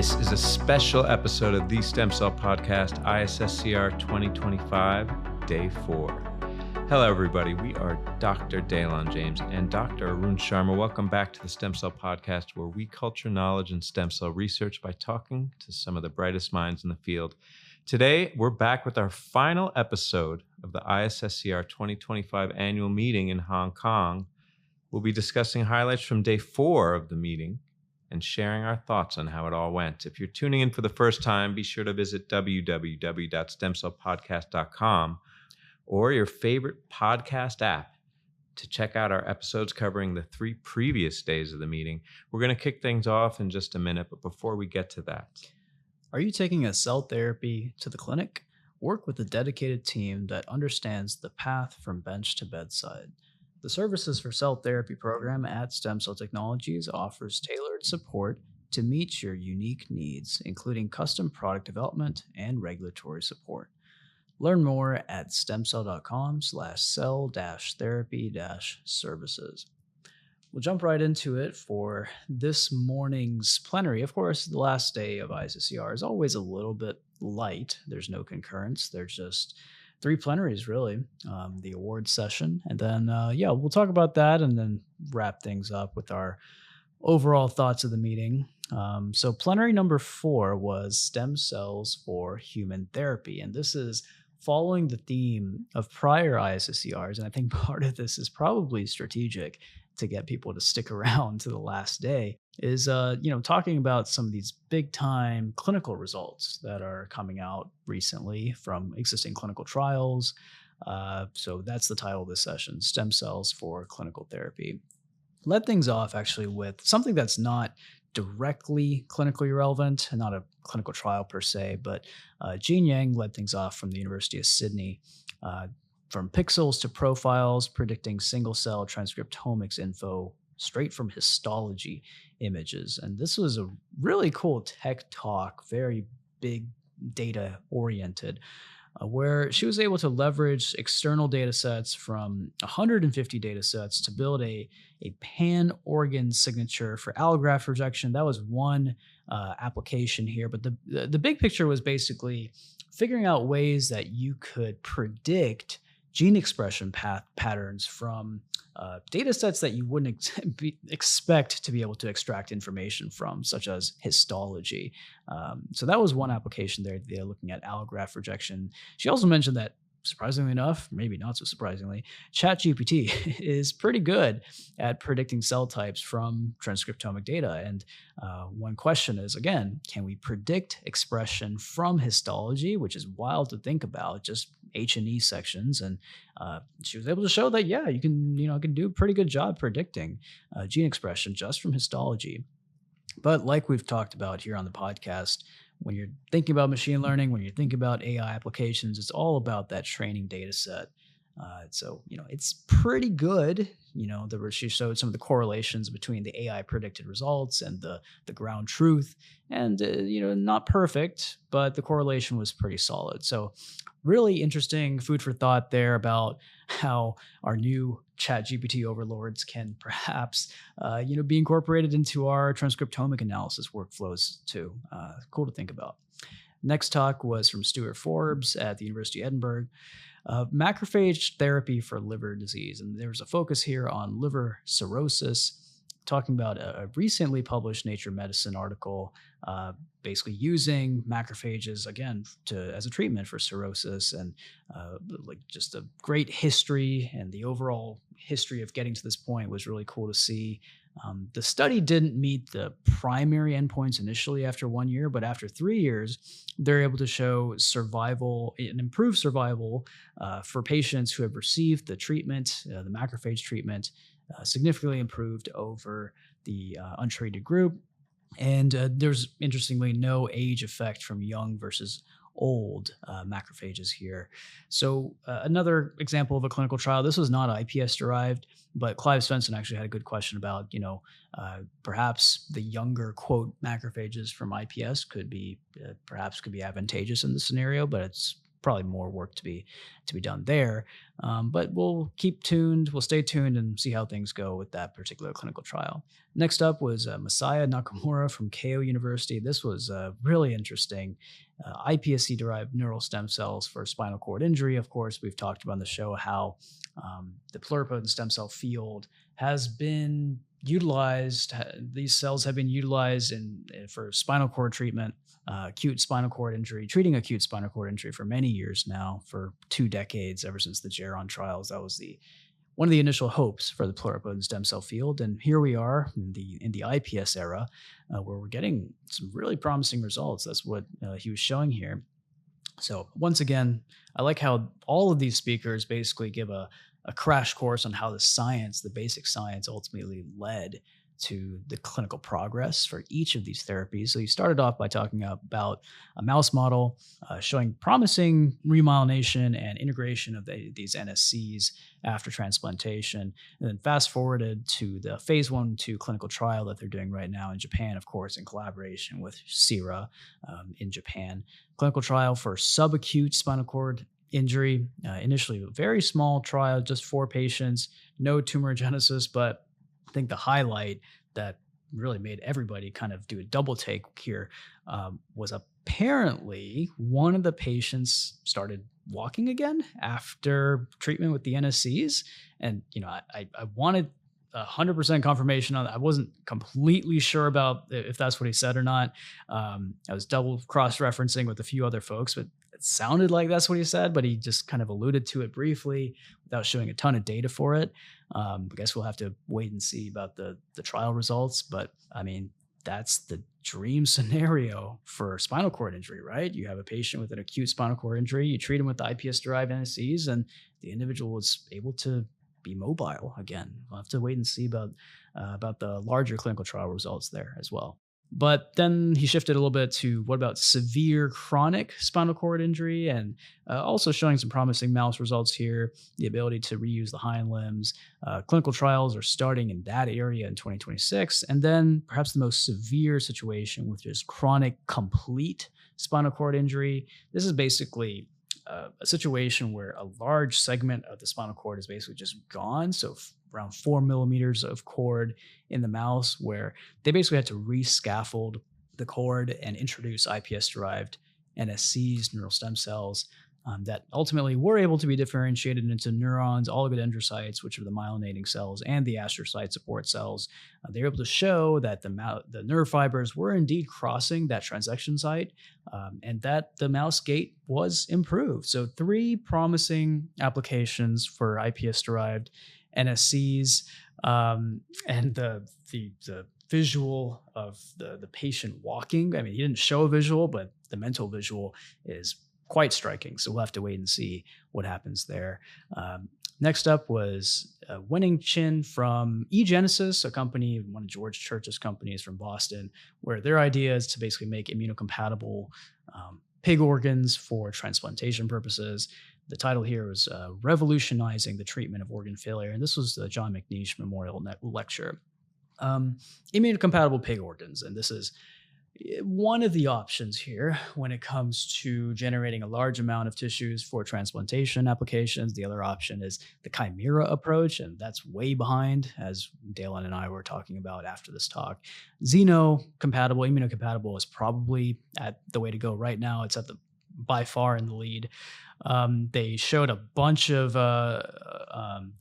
This is a special episode of the Stem Cell Podcast, ISSCR 2025, Day 4. Hello, everybody. We are Dr. Daylon James and Dr. Arun Sharma. Welcome back to the Stem Cell Podcast, where we culture knowledge in stem cell research by talking to some of the brightest minds in the field. Today, we're back with our final episode of the ISSCR 2025 annual meeting in Hong Kong. We'll be discussing highlights from Day 4 of the meeting and sharing our thoughts on how it all went. If you're tuning in for the first time, be sure to visit www.stemcellpodcast.com or your favorite podcast app to check out our episodes covering the 3 previous days of the meeting. We're going to kick things off in just a minute, but before we get to that, are you taking a cell therapy to the clinic? Work with a dedicated team that understands the path from bench to bedside. The Services for Cell Therapy program at STEMCELL Technologies offers tailored support to meet your unique needs, including custom product development and regulatory support. Learn more at stemcell.com/cell-therapy-services. We'll jump right into it for this morning's plenary. Of course, the last day of ISSCR is always a little bit light. There's no concurrence. There's just 3 plenaries, really. The awards session. And then, we'll talk about that and then wrap things up with our overall thoughts of the meeting. So plenary number 4 was stem cells for human therapy. And this is following the theme of prior ISSCRs. And I think part of this is probably strategic to get people to stick around to the last day, is talking about some of these big time clinical results that are coming out recently from existing clinical trials. So that's the title of this session, Stem Cells for Clinical Therapy. Led things off actually with something that's not directly clinically relevant, not a clinical trial per se, but Jean Yang led things off from the University of Sydney, from pixels to profiles, predicting single-cell transcriptomics info straight from histology images. And this was a really cool tech talk, very big data-oriented, where she was able to leverage external data sets from 150 data sets to build a pan-organ signature for allograft rejection. That was one application here, but the big picture was basically figuring out ways that you could predict gene expression patterns from data sets that you wouldn't expect to be able to extract information from, such as histology. So that was one application there. They're looking at allograft rejection. She also mentioned that, surprisingly enough, maybe not so surprisingly, ChatGPT is pretty good at predicting cell types from transcriptomic data. And one question is, again, can we predict expression from histology, which is wild to think about, just H&E sections? And she was able to show that, yeah, you can do a pretty good job predicting gene expression just from histology. But like we've talked about here on the podcast, when you're thinking about machine learning, when you're thinking about AI applications, it's all about that training data set. So it's pretty good. She showed some of the correlations between the AI predicted results and the ground truth, and not perfect, but the correlation was pretty solid. So really interesting food for thought there about how our new ChatGPT overlords can perhaps be incorporated into our transcriptomic analysis workflows too. Cool to think about. Next talk was from Stuart Forbes at the University of Edinburgh. Macrophage therapy for liver disease. And there's a focus here on liver cirrhosis, talking about a recently published Nature Medicine article, basically using macrophages, again, as a treatment for cirrhosis, and just a great history, and the overall history of getting to this point was really cool to see. The study didn't meet the primary endpoints initially after 1 year, but after 3 years, they're able to show survival and improved survival for patients who have received the treatment, the macrophage treatment, significantly improved over the untreated group. And there's, interestingly, no age effect from young versus old macrophages here. So another example of a clinical trial, this was not iPS derived, but Clive Svensson actually had a good question about, perhaps the younger, quote, macrophages from iPS could be advantageous in this scenario, but it's probably more work to be done there. But we'll keep tuned. We'll stay tuned and see how things go with that particular clinical trial. Next up was Masaya Nakamura from Keio University. This was really interesting. iPSC-derived neural stem cells for spinal cord injury. Of course, we've talked about on the show how the pluripotent stem cell field has been utilized. These cells have been utilized for spinal cord treatment, acute spinal cord injury, treating acute spinal cord injury for many years now, for 2 decades, ever since the Geron trials. That was one of the initial hopes for the pluripotent stem cell field. And here we are in the IPS era, where we're getting some really promising results. That's what he was showing here. So once again, I like how all of these speakers basically give a crash course on how the basic science ultimately led to the clinical progress for each of these therapies. So you started off by talking about a mouse model showing promising remyelination and integration of these NSCs after transplantation, and then fast forwarded to the phase 1/2 clinical trial that they're doing right now in Japan, of course, in collaboration with SIRA in Japan. Clinical trial for subacute spinal cord injury. Initially, a very small trial, just 4 patients, no tumorigenesis, but I think the highlight that really made everybody kind of do a double take here was apparently one of the patients started walking again after treatment with the NSCs. And, I wanted 100% confirmation on that. I wasn't completely sure about if that's what he said or not. I was double cross-referencing with a few other folks, but it sounded like that's what he said, but he just kind of alluded to it briefly without showing a ton of data for it. I guess we'll have to wait and see about the trial results. But I mean, that's the dream scenario for spinal cord injury, right? You have a patient with an acute spinal cord injury, you treat them with the iPS-derived NSCs, and the individual is able to be mobile again. We'll have to wait and see about the larger clinical trial results there as well. But then he shifted a little bit to what about severe chronic spinal cord injury, and also showing some promising mouse results here, the ability to reuse the hind limbs. Clinical trials are starting in that area in 2026. And then perhaps the most severe situation, which is chronic complete spinal cord injury. This is basically a situation where a large segment of the spinal cord is basically just gone. So around 4 millimeters of cord in the mouse, where they basically had to rescaffold the cord and introduce iPS-derived NSCs, neural stem cells, that ultimately were able to be differentiated into neurons, oligodendrocytes, which are the myelinating cells, and the astrocyte support cells. They were able to show that the nerve fibers were indeed crossing that transaction site, and that the mouse gait was improved. So 3 promising applications for iPS-derived NSCs, and the visual of the patient walking. I mean, he didn't show a visual, but the mental visual is quite striking. So we'll have to wait and see what happens there. Next up was Winning Chin from eGenesis, a company, one of George Church's companies from Boston, where their idea is to basically make immunocompatible pig organs for transplantation purposes. The title here was Revolutionizing the Treatment of Organ Failure, and this was the John McNeish Memorial Lecture. Immunocompatible pig organs, and this is one of the options here when it comes to generating a large amount of tissues for transplantation applications. The other option is the chimera approach, and that's way behind, as Daylon and I were talking about after this talk. Xeno-compatible, immunocompatible is probably the way to go right now. It's by far in the lead. They showed a bunch of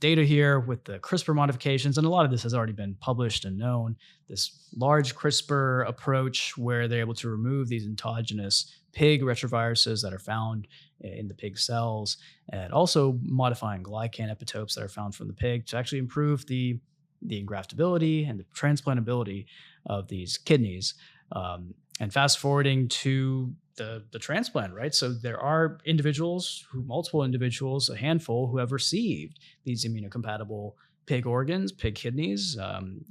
data here with the CRISPR modifications, and a lot of this has already been published and known. This large CRISPR approach where they're able to remove these endogenous pig retroviruses that are found in the pig cells, and also modifying glycan epitopes that are found from the pig to actually improve the engraftability and the transplantability of these kidneys. And fast forwarding to the transplant, right? So there are multiple individuals, a handful, who have received these immunocompatible pig organs, pig kidneys,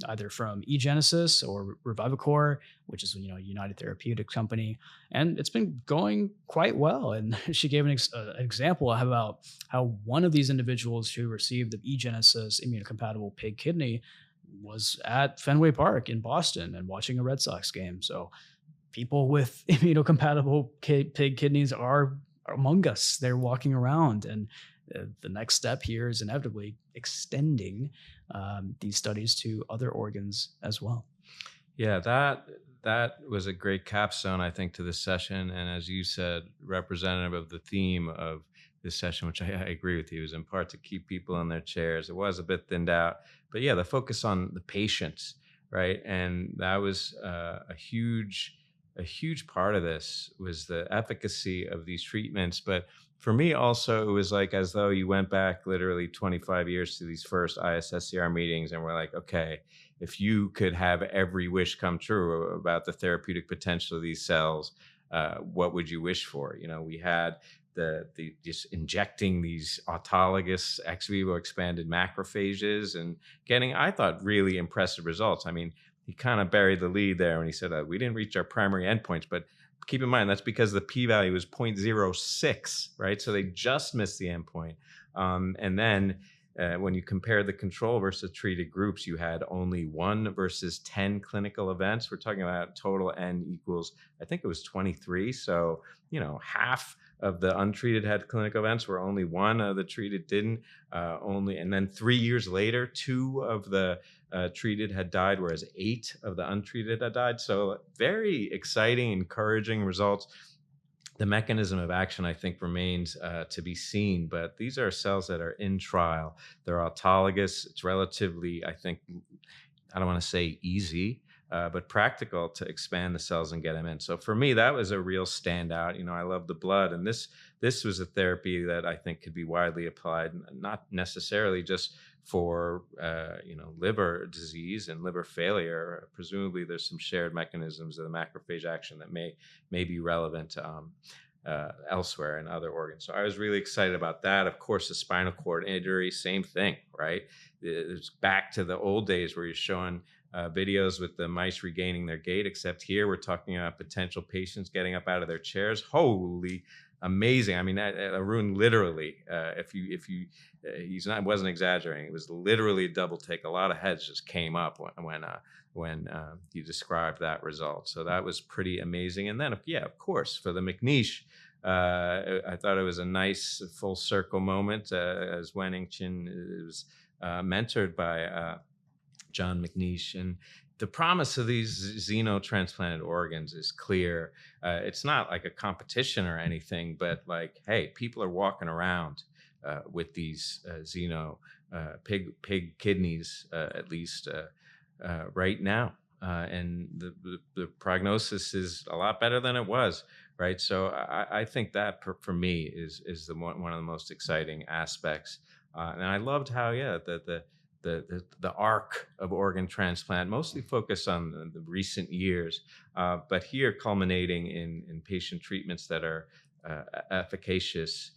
either from eGenesis or Revivicor, which is a United Therapeutics company, and it's been going quite well. And she gave an example about how one of these individuals who received the eGenesis immunocompatible pig kidney was at Fenway Park in Boston and watching a Red Sox game. So people with immunocompatible pig kidneys are among us. They're walking around, and the next step here is inevitably extending these studies to other organs as well. Yeah, that was a great capstone, I think, to this session. And as you said, representative of the theme of this session, which I agree with you, is in part to keep people in their chairs. It was a bit thinned out, but yeah, the focus on the patients, right? And that was a huge part of this was the efficacy of these treatments. But for me, also, it was like as though you went back literally 25 years to these first ISSCR meetings, and we're like, okay, if you could have every wish come true about the therapeutic potential of these cells, what would you wish for? You know, we had the just injecting these autologous ex vivo expanded macrophages and getting, I thought, really impressive results. I mean, he kind of buried the lead there when he said we didn't reach our primary endpoints, but keep in mind that's because the p-value was 0.06, right? So they just missed the endpoint. And then when you compare the control versus treated groups, you had only 1 versus 10 clinical events. We're talking about total N equals, I think it was 23. So, you know, half of the untreated had clinical events where only 1 of the treated didn't. And then 3 years later, 2 of the treated had died, whereas 8 of the untreated had died. So very exciting, encouraging results. The mechanism of action, I think, remains to be seen, but these are cells that are in trial. They're autologous. It's relatively, I think, I don't want to say easy, but practical to expand the cells and get them in. So for me, that was a real standout. You know, I love the blood, and this was a therapy that I think could be widely applied, not necessarily just for liver disease and liver failure. Presumably, there's some shared mechanisms of the macrophage action that may be relevant elsewhere in other organs. So I was really excited about that. Of course, the spinal cord injury, same thing, right? It's back to the old days where you're showing videos with the mice regaining their gait, except here we're talking about potential patients getting up out of their chairs. Holy amazing. I mean, Arun literally, wasn't exaggerating. It was literally a double take. A lot of heads just came up when he described that result. So that was pretty amazing. And then, of course, for the McNiche, I thought it was a nice full circle moment as Wenning Chin was mentored by John McNiche. And the promise of these xenotransplanted organs is clear. It's not like a competition or anything, but like, hey, people are walking around with these pig kidneys, at least right now. And the prognosis is a lot better than it was, right? So I think that for me is one of the most exciting aspects. And I loved how, the arc of organ transplant mostly focused on the recent years, but here culminating in patient treatments that are efficacious.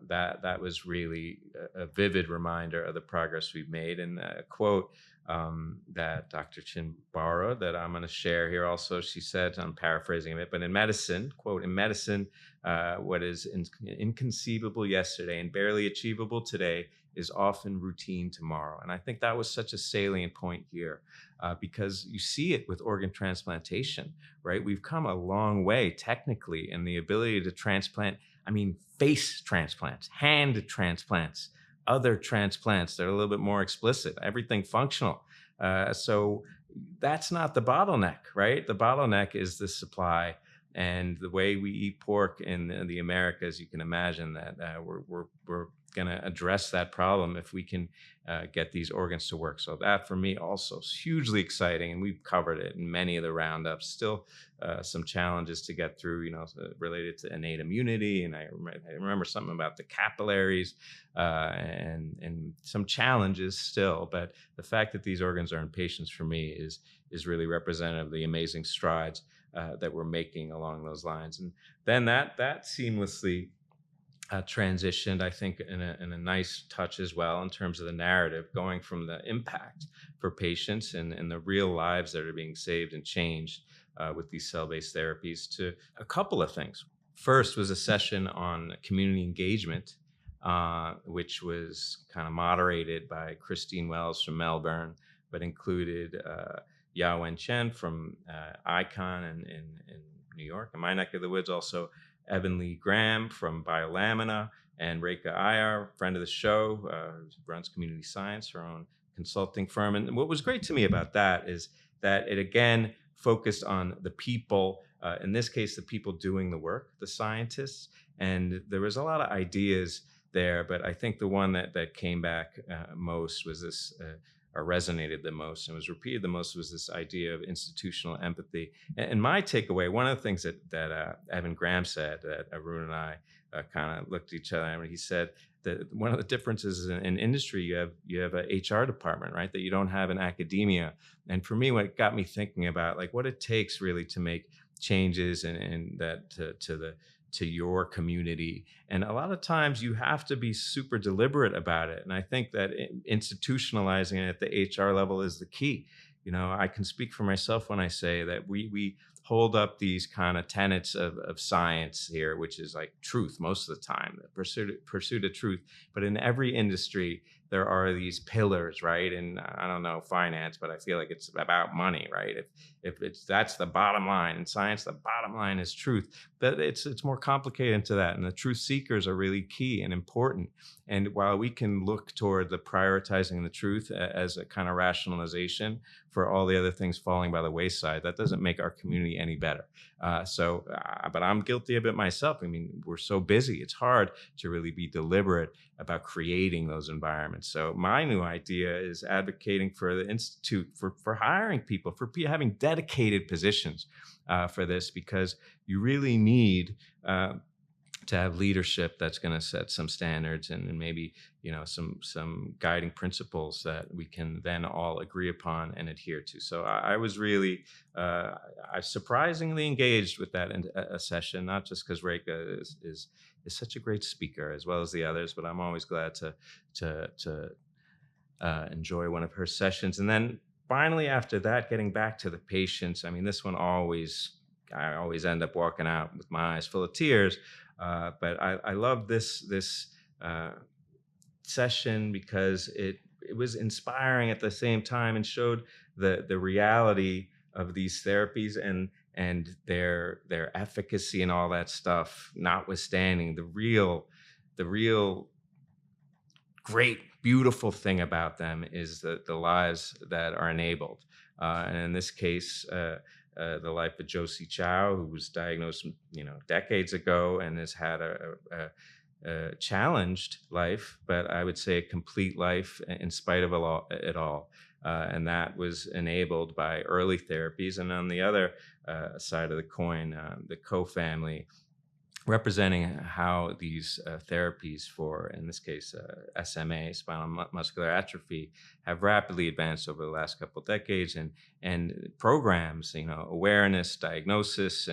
That was really a vivid reminder of the progress we've made. And a quote that Dr. Chin borrowed that I'm going to share here also, she said, I'm paraphrasing it, but in medicine, quote, in medicine, what is inconceivable yesterday and barely achievable today is often routine tomorrow. And I think that was such a salient point here because you see it with organ transplantation, right? We've come a long way technically in the ability to transplant, face transplants, hand transplants, other transplants that are a little bit more explicit, everything functional. So that's not the bottleneck, right? The bottleneck is the supply. And the way we eat pork in the Americas, you can imagine that we're going to address that problem if we can get these organs to work. So that for me also is hugely exciting, and we've covered it in many of the roundups. Still some challenges to get through, related to innate immunity, and I remember something about the capillaries and some challenges still. But the fact that these organs are in patients for me is really representative of the amazing strides that we're making along those lines. And then that seamlessly transitioned, I think, in a nice touch as well in terms of the narrative, going from the impact for patients and the real lives that are being saved and changed with these cell-based therapies to a couple of things. First was a session on community engagement, which was kind of moderated by Christine Wells from Melbourne, but included Ya Wen Chen from ICON in New York, in my neck of the woods, also Evan Lee Graham from Biolamina, and Reka Iyer, friend of the show, who runs Community Science, her own consulting firm. And what was great to me about that is that it again focused on the people, in this case, the people doing the work, the scientists. And there was a lot of ideas there, but I think the one that came back most was this, or resonated the most and was repeated the most, was this idea of institutional empathy. And my takeaway, one of the things that Evan Graham said, that Arun and I kind of looked at each other, and he said that one of the differences in industry, you have a HR department, right, that you don't have in academia. And for me, what it got me thinking about like what it takes really to make changes and that to your community. And a lot of times you have to be super deliberate about it. And I think that institutionalizing it at the HR level is the key. You know, I can speak for myself when I say that we hold up these kind of tenets of science here, which is like truth most of the time, the pursuit of truth. But in every industry, there are these pillars, right? And I don't know finance, but I feel like it's about money, right? If it's that's the bottom line. In science, the bottom line is truth. But it's more complicated into that. And the truth seekers are really key and important. And while we can look toward the prioritizing the truth as a kind of rationalization for all the other things falling by the wayside, that doesn't make our community any better. But I'm guilty of it myself. I mean, we're so busy. It's hard to really be deliberate about creating those environments. So my new idea is advocating for the Institute for hiring people, for having dedicated positions for this, because you really need to have leadership that's going to set some standards and maybe, you know, some guiding principles that we can then all agree upon and adhere to. So I was really I surprisingly engaged with that in a session, not just because Reka is such a great speaker as well as the others, but I'm always glad to enjoy one of her sessions. And then finally, after that, getting back to the patients. I mean, this one I always end up walking out with my eyes full of tears. But I love this session because it was inspiring at the same time and showed the reality of these therapies and their efficacy and all that stuff, notwithstanding the real great, beautiful thing about them is the lives that are enabled. And in this case, the life of Josie Chow, who was diagnosed, decades ago and has had a challenged life, but I would say a complete life in spite of it all. And that was enabled by early therapies. And on the other side of the coin, the Coe family, representing how these therapies for, in this case, SMA, spinal muscular atrophy, have rapidly advanced over the last couple of decades, and programs, awareness, diagnosis,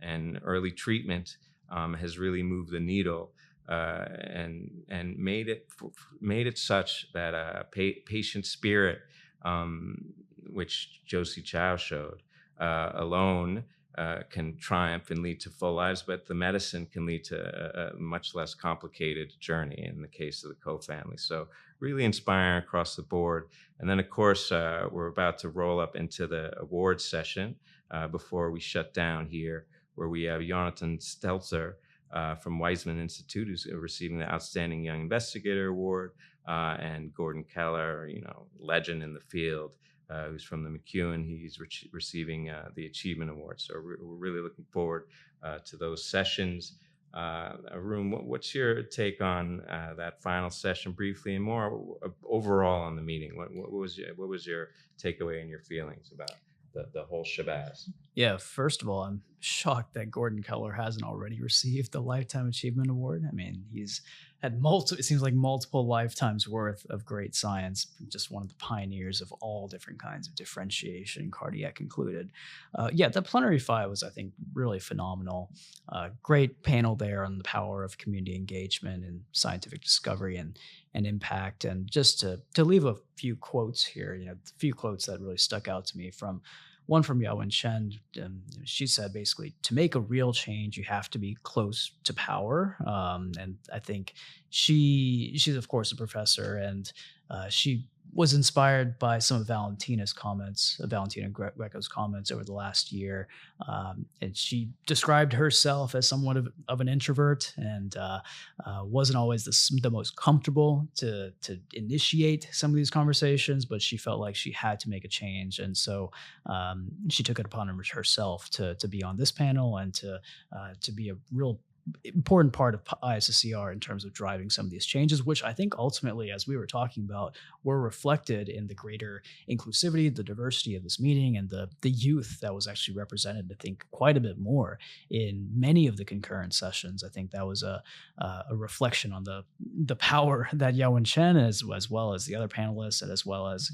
and early treatment has really moved the needle and made it such that patient spirit, which Josie Chow showed, alone can triumph and lead to full lives, but the medicine can lead to a much less complicated journey in the case of the Coe family. So really inspiring across the board. And then, of course, we're about to roll up into the awards session before we shut down here, where we have Jonathan Stelzer from Weizmann Institute, who's receiving the Outstanding Young Investigator Award, and Gordon Keller, legend in the field, who's from the McEwen. He's receiving the Achievement Award. So we're really looking forward to those sessions. Arun, what's your take on that final session briefly, and more overall on the meeting? What was your takeaway and your feelings about the whole shabazz? Yeah, first of all, I'm shocked that Gordon Keller hasn't already received the Lifetime Achievement Award. I mean, he's had multiple lifetimes worth of great science, just one of the pioneers of all different kinds of differentiation, cardiac included. The plenary 5 was, I think, really phenomenal. Great panel there on the power of community engagement and scientific discovery and impact. And just to leave a few quotes here, the few quotes that really stuck out to me, one from Yawen Chen. She said, basically, to make a real change, you have to be close to power. And I think she's, of course, a professor, and she was inspired by some of Valentina Greco's comments over the last year. And she described herself as somewhat of an introvert, and wasn't always the most comfortable to initiate some of these conversations, but she felt like she had to make a change. And so she took it upon herself to be on this panel and to be a real important part of ISSCR in terms of driving some of these changes, which I think ultimately, as we were talking about, were reflected in the greater inclusivity, the diversity of this meeting, and the youth that was actually represented, I think, quite a bit more in many of the concurrent sessions. I think that was a reflection on the power that Yawen Chen, as well as the other panelists, and as well as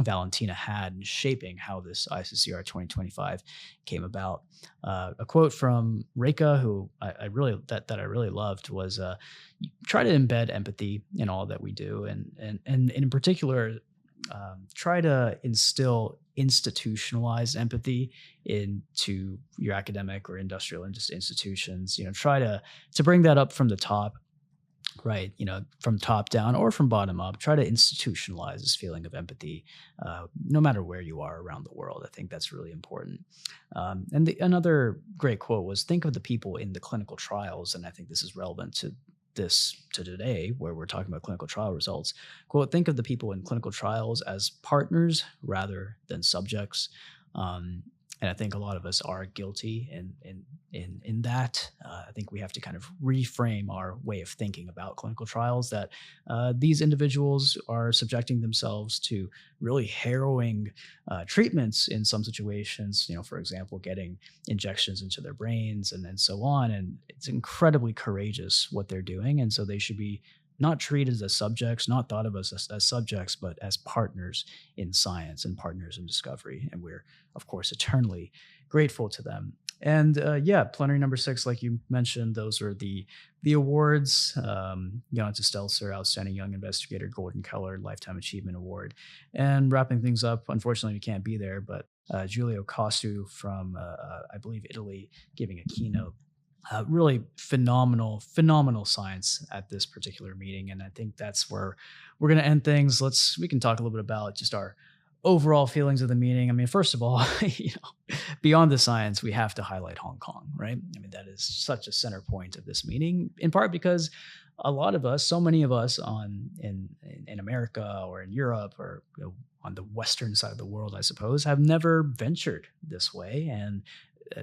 Valentina, had in shaping how this ISSCR 2025 came about. A quote from Reka, who I really loved, was try to embed empathy in all that we do, and in particular, try to instill institutionalized empathy into your academic or industrial institutions. Try to bring that up from the top, right? From top down or from bottom up. Try to institutionalize this feeling of empathy, no matter where you are around the world. I think that's really important. And another great quote was, think of the people in the clinical trials. And I think this is relevant to today, where we're talking about clinical trial results. Quote, think of the people in clinical trials as partners rather than subjects. And I think a lot of us are guilty in that. I think we have to kind of reframe our way of thinking about clinical trials, that these individuals are subjecting themselves to really harrowing treatments in some situations, for example, getting injections into their brains and so on. And it's incredibly courageous what they're doing. And so they should be not treated as subjects, not thought of as subjects, but as partners in science and partners in discovery. And we're, of course, eternally grateful to them. And plenary number 6, like you mentioned, those are the awards. Jan Stelzer, Outstanding Young Investigator, Gordon Keller, Lifetime Achievement Award. And wrapping things up, unfortunately, we can't be there, but Giulio Costu from, I believe, Italy, giving a keynote. Really phenomenal science at this particular meeting. And I think that's where we're going to end things. We can talk a little bit about just our overall feelings of the meeting. I mean, first of all, beyond the science, we have to highlight Hong Kong, right? I mean, that is such a center point of this meeting, in part because a lot of us, so many of us in America or in Europe or on the Western side of the world, I suppose, have never ventured this way. And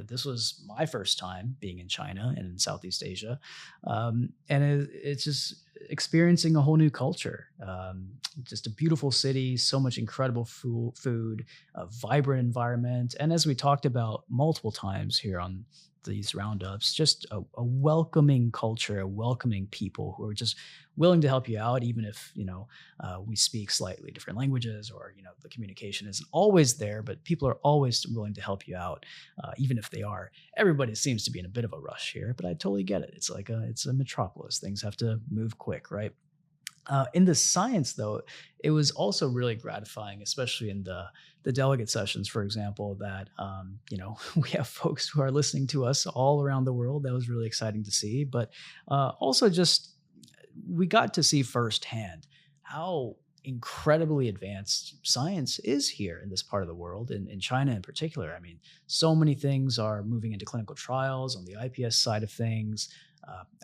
this was my first time being in China and in Southeast Asia. And it's just experiencing a whole new culture. Just a beautiful city, so much incredible food, a vibrant environment. And as we talked about multiple times here on these roundups, just a welcoming culture, a welcoming people who are just willing to help you out, even if, we speak slightly different languages, or, the communication isn't always there, but people are always willing to help you out, even if they are. Everybody seems to be in a bit of a rush here, but I totally get it. It's like it's a metropolis. Things have to move quick, right? In the science, though, it was also really gratifying, especially in the delegate sessions, for example, that, we have folks who are listening to us all around the world. That was really exciting to see. But also just we got to see firsthand how incredibly advanced science is here in this part of the world, in China in particular. I mean, so many things are moving into clinical trials on the IPS side of things.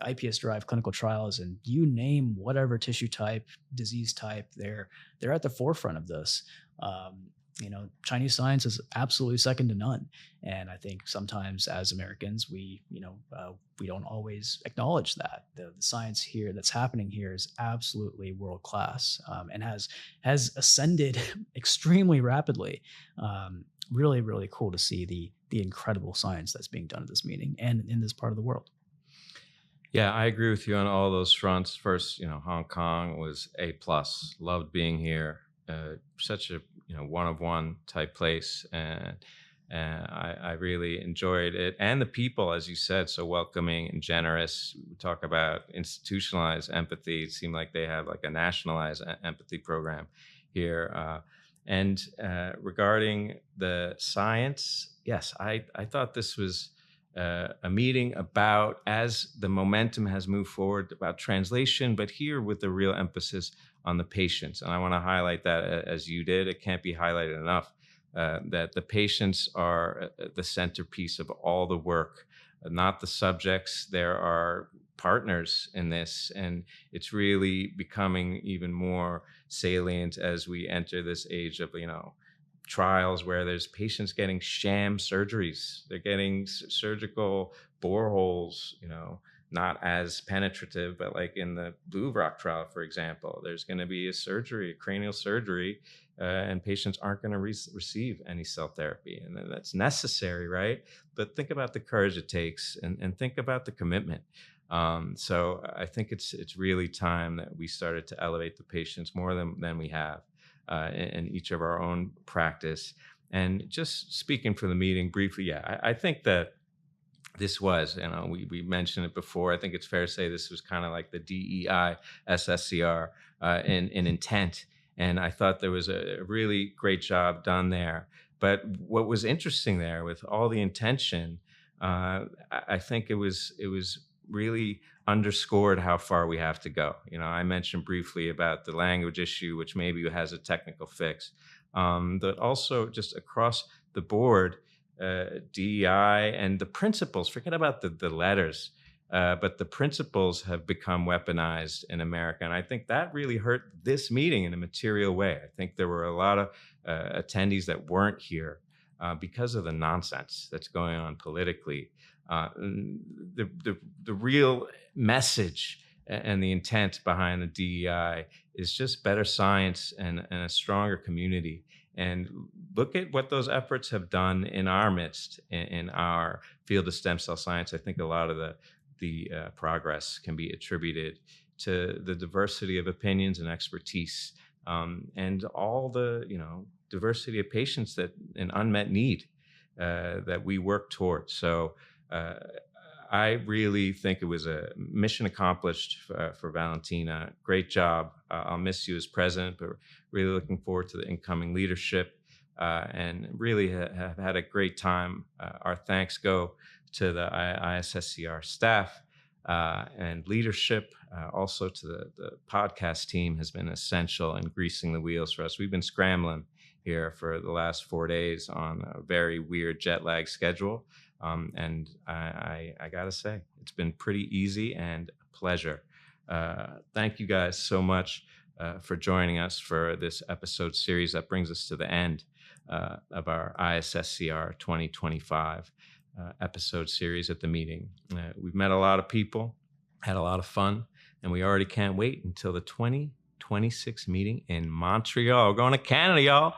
IPS-derived clinical trials, and you name whatever tissue type, disease type, they're at the forefront of this. Chinese science is absolutely second to none, and I think sometimes as Americans, we don't always acknowledge that the science here that's happening here is absolutely world class, and has ascended extremely rapidly. Really, really cool to see the incredible science that's being done at this meeting and in this part of the world. Yeah, I agree with you on all those fronts. First, Hong Kong was A+. Loved being here. Such a one of one type place, and I really enjoyed it. And the people, as you said, so welcoming and generous. We talk about institutionalized empathy. It seemed like they have like a nationalized empathy program here. And regarding the science, yes, I thought this was a meeting about, as the momentum has moved forward, about translation, but here with the real emphasis on the patients. And I want to highlight that, as you did. It can't be highlighted enough, that the patients are the centerpiece of all the work, not the subjects. There are partners in this, and it's really becoming even more salient as we enter this age of, trials where there's patients getting sham surgeries. They're getting surgical boreholes, not as penetrative, but like in the Blue Rock trial, for example, there's going to be a cranial surgery, and patients aren't going to receive any cell therapy. And that's necessary, right? But think about the courage it takes, and think about the commitment. So I think it's really time that we started to elevate the patients more than we have in each of our own practice. And just speaking for the meeting briefly, I think that this was, we mentioned it before. I think it's fair to say this was kind of like the DEI SSCR in intent. And I thought there was a really great job done there. But what was interesting there, with all the intention, I think it was really underscored how far we have to go. I mentioned briefly about the language issue, which maybe has a technical fix, but also just across the board, DEI and the principles, forget about the letters, but the principles have become weaponized in America. And I think that really hurt this meeting in a material way. I think there were a lot of attendees that weren't here because of the nonsense that's going on politically. The real message and the intent behind the DEI is just better science and a stronger community. And look at what those efforts have done in our midst, in our field of stem cell science. I think a lot of the progress can be attributed to the diversity of opinions and expertise, and all the diversity of patients and unmet need that we work towards. So I really think it was a mission accomplished for Valentina. Great job. I'll miss you as president, but really looking forward to the incoming leadership, and really have had a great time. Our thanks go to the ISSCR staff and leadership. Also to the podcast team has been essential in greasing the wheels for us. We've been scrambling here for the last 4 days on a very weird jet lag schedule. And I gotta say, it's been pretty easy and a pleasure. Thank you guys so much for joining us for this episode series that brings us to the end of our ISSCR 2025 episode series at the meeting. We've met a lot of people, had a lot of fun, and we already can't wait until the 2026 meeting in Montreal. We're going to Canada, y'all.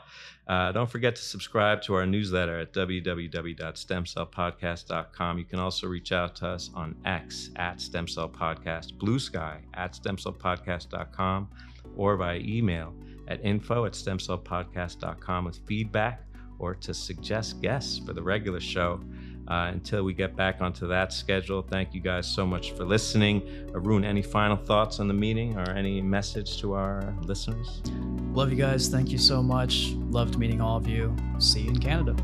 Don't forget to subscribe to our newsletter at www.stemcellpodcast.com. You can also reach out to us on X @StemCellPodcast, Blue Sky @StemCellPodcast.com, or by email at info@StemCellPodcast.com with feedback or to suggest guests for the regular show. Until we get back onto that schedule, thank you guys so much for listening. Arun, any final thoughts on the meeting or any message to our listeners? Love you guys. Thank you so much. Loved meeting all of you. See you in Canada.